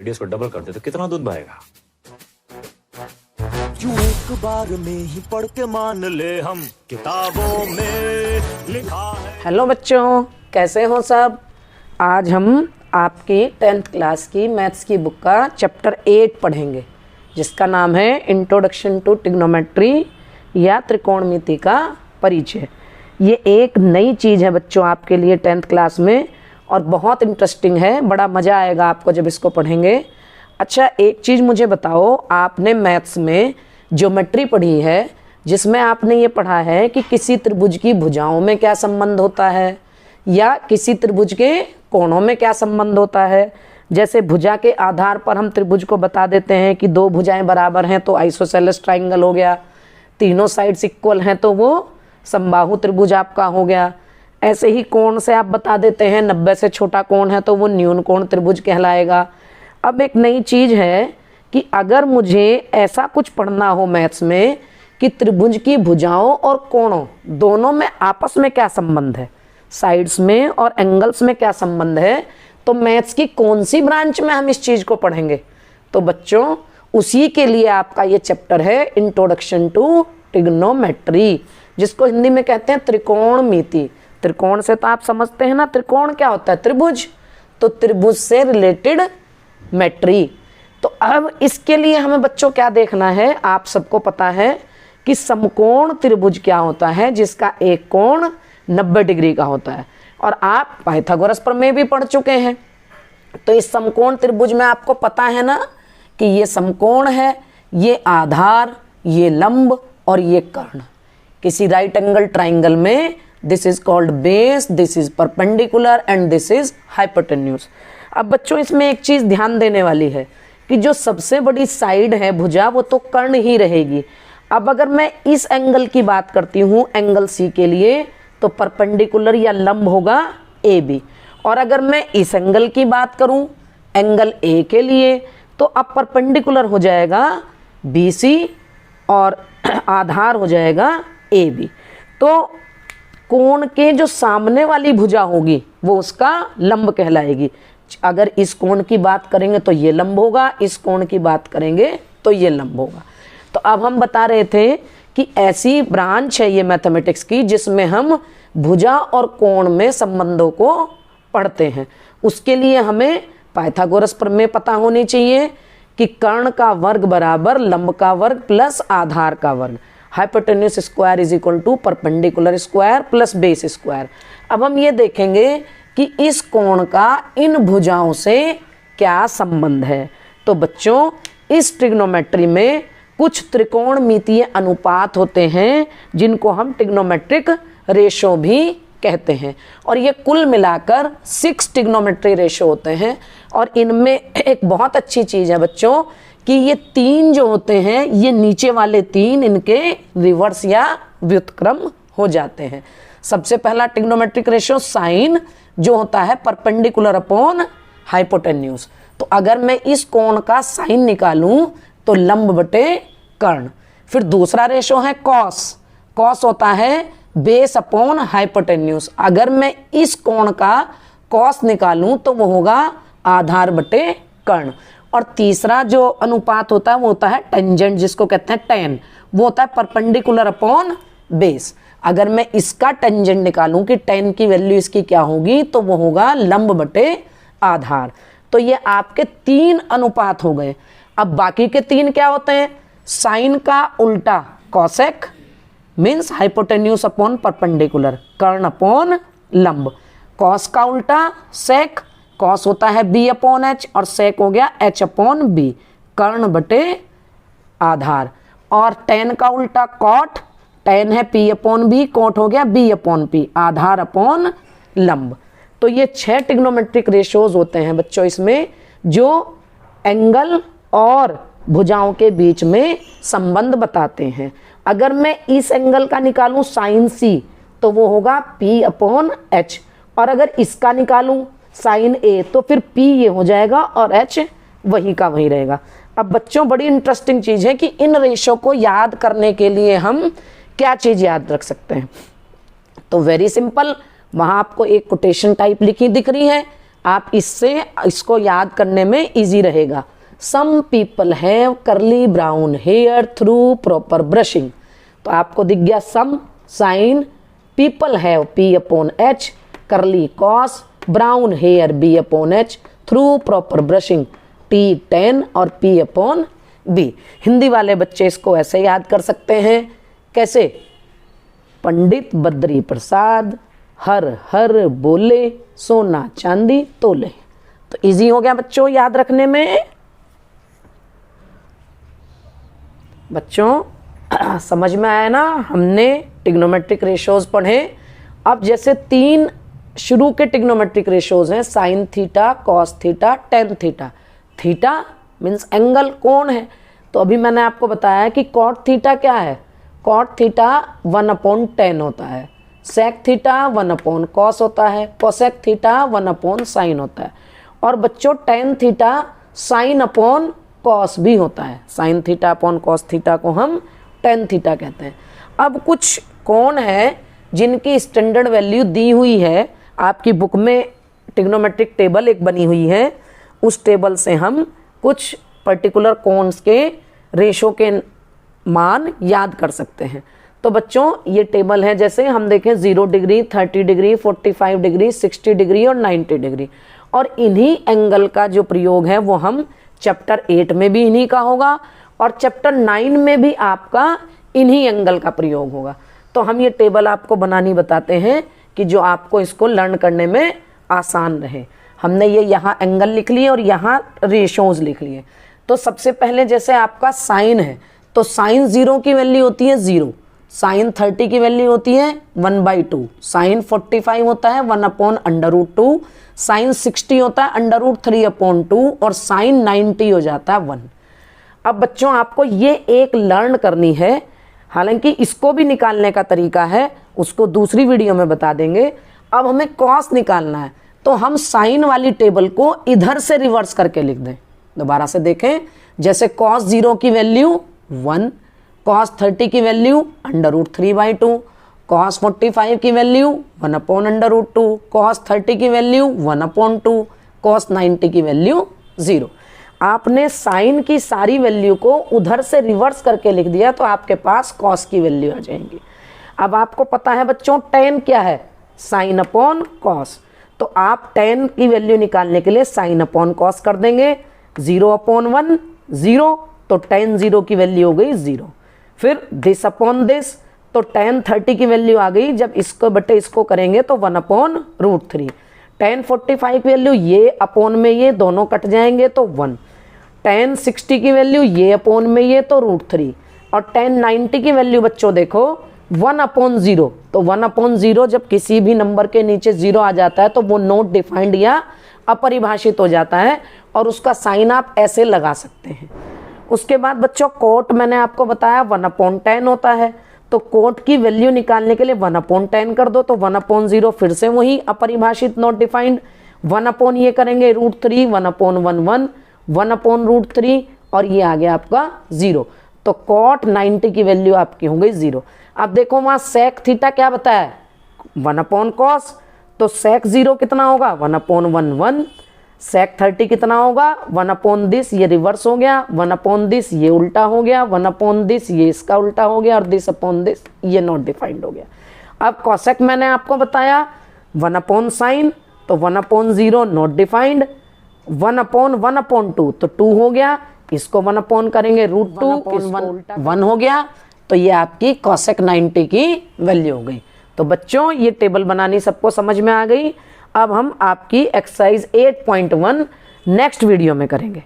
Radius को double कर दे तो कितना दूध बहेगा? क्यों एक बार में ही पढ़ के मान ले हम किताबों में लिखा है। हेलो बच्चों, कैसे हो सब। आज हम आपकी 10th क्लास की मैथ्स की बुक का चैप्टर 8 पढ़ेंगे, जिसका नाम है इंट्रोडक्शन टू ट्रिग्नोमेट्री या त्रिकोणमिति का परिचय। ये एक नई चीज़ है बच्चों आपके लिए 10th क्लास में, और बहुत इंटरेस्टिंग है। बड़ा मज़ा आएगा आपको जब इसको पढ़ेंगे। अच्छा, एक चीज़ मुझे बताओ, आपने मैथ्स में ज्योमेट्री पढ़ी है, जिसमें आपने ये पढ़ा है कि किसी त्रिभुज की भुजाओं में क्या संबंध होता है या किसी त्रिभुज के कोणों में क्या संबंध होता है। जैसे भुजा के आधार पर हम त्रिभुज को बता देते हैं कि दो भुजाएं बराबर हैं तो आइसोसेलेस ट्राइंगल हो गया, तीनों साइड्स इक्वल हैं तो वो समबाहु त्रिभुज आपका हो गया। ऐसे ही कोण से आप बता देते हैं 90 से छोटा कोण है तो वो न्यून कोण त्रिभुज कहलाएगा। अब एक नई चीज़ है कि अगर मुझे ऐसा कुछ पढ़ना हो मैथ्स में कि त्रिभुज की भुजाओं और कोणों दोनों में आपस में क्या संबंध है, साइड्स में और एंगल्स में क्या संबंध है, तो मैथ्स की कौन सी ब्रांच में हम इस चीज़ को पढ़ेंगे। तो बच्चों उसी के लिए आपका ये चैप्टर है इंट्रोडक्शन टू ट्रिग्नोमेट्री, जिसको हिंदी में कहते हैं त्रिकोणमिति। त्रिकोण से तो आप समझते हैं ना, त्रिकोण क्या होता है, त्रिभुज। तो त्रिभुज से रिलेटेड मेट्री। तो अब इसके लिए हमें बच्चों क्या देखना है, आप सबको पता है कि समकोण त्रिभुज क्या होता है, जिसका एक कोण 90 डिग्री का होता है। और आप पाइथागोरस प्रमेय भी पढ़ चुके हैं। तो इस समकोण त्रिभुज में आपको पता है ना कि ये समकोण है, ये आधार, ये लंब और ये कर्ण। किसी राइट एंगल ट्राइंगल में this is called base, this is perpendicular and this is hypotenuse. अब बच्चों इसमें एक चीज ध्यान देने वाली है कि जो सबसे बड़ी साइड है भुजा, वो तो कर्ण ही रहेगी। अब अगर मैं इस एंगल की बात करती हूँ एंगल सी के लिए, तो परपेंडिकुलर या लंब होगा ए बी। और अगर मैं इस एंगल की बात करूँ एंगल ए के लिए, तो अब परपेंडिकुलर हो जाएगा बी सी और आधार हो जाएगा ए बी। तो कोण के जो सामने वाली भुजा होगी वो उसका लंब कहलाएगी। अगर इस कोण की बात करेंगे तो ये लंब होगा, इस कोण की बात करेंगे तो ये लंब होगा। तो अब हम बता रहे थे कि ऐसी ब्रांच है ये मैथमेटिक्स की जिसमें हम भुजा और कोण में संबंधों को पढ़ते हैं। उसके लिए हमें पाइथागोरस प्रमेय पता होनी चाहिए कि कर्ण का वर्ग बराबर लंब का वर्ग प्लस आधार का वर्ग, hypotenuse square is equal to perpendicular square plus base square. अब हम ये देखेंगे कि इस कोण का इन भुजाओं से क्या संबंध है। तो बच्चों इस ट्रिग्नोमेट्री में कुछ त्रिकोणमितीय अनुपात होते हैं जिनको हम ट्रिग्नोमेट्रिक रेशो भी कहते हैं, और ये कुल मिलाकर 6 ट्रिग्नोमेट्री रेशो होते हैं। और इनमें एक बहुत अच्छी चीज़ है बच्चों कि ये 3 जो होते हैं, ये नीचे वाले 3 इनके रिवर्स या व्युत्क्रम हो जाते हैं। सबसे पहला ट्रिग्नोमेट्रिक रेशियो साइन, जो होता है परपेंडिकुलर अपॉन हाइपोटेन्यूज। तो अगर मैं इस कोण का साइन निकालूं तो लंब बटे कर्ण। फिर दूसरा रेशियो है कॉस, कॉस होता है बेस अपॉन हाइपोटेन्यूज। अगर मैं इस कोण का कॉस निकालूं तो वो होगा आधार बटे कर्ण। और तीसरा जो अनुपात होता है वो होता है टेंजेंट, जिसको कहते हैं टेन, वो होता है परपेंडिकुलर अपॉन बेस। अगर मैं इसका टेंजेंट निकालूं कि टेन की वैल्यू इसकी क्या होगी, तो वो होगा लंब बटे आधार। तो ये आपके 3 अनुपात हो गए। अब बाकी के 3 क्या होते हैं, साइन का उल्टा cosec means hypotenuse upon perpendicular, कर्ण अपॉन लंब। कॉस का उल्टा सेक, कॉस होता है बी अपॉन एच और सेक हो गया एच अपॉन बी, कर्ण बटे आधार। और टेन का उल्टा कॉट, टेन है पी अपॉन बी, कॉट हो गया बी अपॉन पी, आधार अपॉन लंब। तो ये 6 ट्रिग्नोमेट्रिक रेशियोज होते हैं बच्चों इसमें, जो एंगल और भुजाओं के बीच में संबंध बताते हैं। अगर मैं इस एंगल का निकालूं साइन सी, तो वो होगा पी अपॉन एच, और अगर इसका निकालूं साइन ए तो फिर पी ये हो जाएगा और एच वही का वही रहेगा। अब बच्चों बड़ी इंटरेस्टिंग चीज़ है कि इन रेशो को याद करने के लिए हम क्या चीज़ याद रख सकते हैं। तो वेरी सिंपल, वहाँ आपको एक कोटेशन टाइप लिखी दिख रही है, आप इसको याद करने में इजी रहेगा। Some people have curly brown hair through proper brushing. तो आपको दिख गया सम sign, people have P/H, curly cos, brown hair B/H, through proper brushing T10 और P/B। हिंदी वाले बच्चे इसको ऐसे याद कर सकते हैं, कैसे? पंडित बद्री प्रसाद हर हर बोले, सोना चांदी तोले। तो इजी हो गया बच्चों याद रखने में। बच्चों समझ में आया ना? हमने ट्रिग्नोमेट्रिक रेशियोज पढ़े। अब जैसे 3 शुरू के ट्रिग्नोमेट्रिक रेशियोज हैं, sine theta, cos theta, tan theta. Theta means angle, कोण है। तो अभी मैंने आपको बताया कि कॉट थीटा क्या है? कॉट थीटा 1/10 होता है। सेक थीटा 1/cos होता है। कोसेक थीटा 1/sin होता है। और बच्चों टेन थीटा sin/cos भी होता है। Sine theta upon cos theta को हम टेन थीटा कहते हैं। अब कुछ कोण है जिनकी स्टैंडर्ड वैल्यू दी हुई है, आपकी बुक में ट्रिग्नोमेट्रिक टेबल एक बनी हुई है, उस टेबल से हम कुछ पर्टिकुलर कोन्स के रेशो के मान याद कर सकते हैं। तो बच्चों ये टेबल है, जैसे हम देखें 0 डिग्री, 30 डिग्री, 45 डिग्री, 60 डिग्री और 90 डिग्री। और इन्हीं एंगल का जो प्रयोग है वो हम चैप्टर 8 में भी इन्हीं का होगा और चैप्टर 9 में भी आपका इन्हीं एंगल का प्रयोग होगा। तो हम ये टेबल आपको बनानी बताते हैं कि जो आपको इसको लर्न करने में आसान रहे। हमने ये यहाँ एंगल लिख लिए और यहाँ रेशोज लिख लिए। तो सबसे पहले जैसे आपका साइन है, तो साइन 0 की वैल्यू होती है 0, साइन 30 की वैल्यू होती है 1/2, साइन 45 होता है 1/√2, साइन 60 होता है √3/2 और साइन 90 हो जाता है 1। अब बच्चों आपको ये एक लर्न करनी है, हालांकि इसको भी निकालने का तरीका है, उसको दूसरी वीडियो में बता देंगे। अब हमें कॉस निकालना है, तो हम साइन वाली टेबल को इधर से रिवर्स करके लिख दें। दोबारा से देखें, जैसे cos 0 की वैल्यू 1, cos 30 की वैल्यू √3/2, cos 45 की वैल्यू 1/√2, cos 30 की वैल्यू 1/2, cos 90 की वैल्यू 0। आपने साइन की सारी वैल्यू को उधर से रिवर्स करके लिख दिया तो आपके पास cos की वैल्यू आ जाएंगी। अब आपको पता है बच्चों tan क्या है? sin/cos। तो आप tan की वैल्यू निकालने के लिए sin/cos कर देंगे। 0/1 0, तो tan 0 की वैल्यू हो गई 0। फिर this/this, तो tan 30 की वैल्यू आ गई, जब इसको बटे इसको करेंगे तो 1/√3। tan 45 की वैल्यू ये अपॉन में ये दोनों कट जाएंगे तो 1। tan 60 की वैल्यू ये अपॉन में ये तो √3। और tan 90 की वैल्यू बच्चों देखो 1/0। तो 1/0 जब किसी भी नंबर के नीचे 0 आ जाता है तो वो नॉट डिफाइंड या अपरिभाषित हो जाता है और उसका साइन आप ऐसे लगा सकते हैं। उसके बाद बच्चों कोट मैंने आपको बताया 1/10 होता है, तो कोट की वैल्यू निकालने के लिए 1/10 कर दो, तो 1/0 फिर से वही अपरिभाषित नॉट डिफाइंड, 1/ ये करेंगे √3, 1/11, 1/√3 और ये आ गया आपका 0। तो cot 90 की वैल्यू आपकी हो गई 0। अब देखो वहाँ sec थीटा क्या बताया? 1/cos, तो sec 0 कितना होगा? 1/11। sec 30 कितना होगा? 1/this, ये रिवर्स हो गया, 1/this ये उल्टा हो गया, 1/this ये इसका उल्टा हो गया और this/this ये नॉट डिफाइंड हो गया। अब cosec मैंने आपको बताया 1/sin, तो 1/0 नॉट डिफाइंड, 1/1/2 तो 2 हो गया, इसको 1/ करेंगे √2, 1 हो गया, तो ये आपकी cosec 90 की वैल्यू हो गई। तो बच्चों ये टेबल बनानी सबको समझ में आ गई। अब हम आपकी एक्सरसाइज 8.1 नेक्स्ट वीडियो में करेंगे।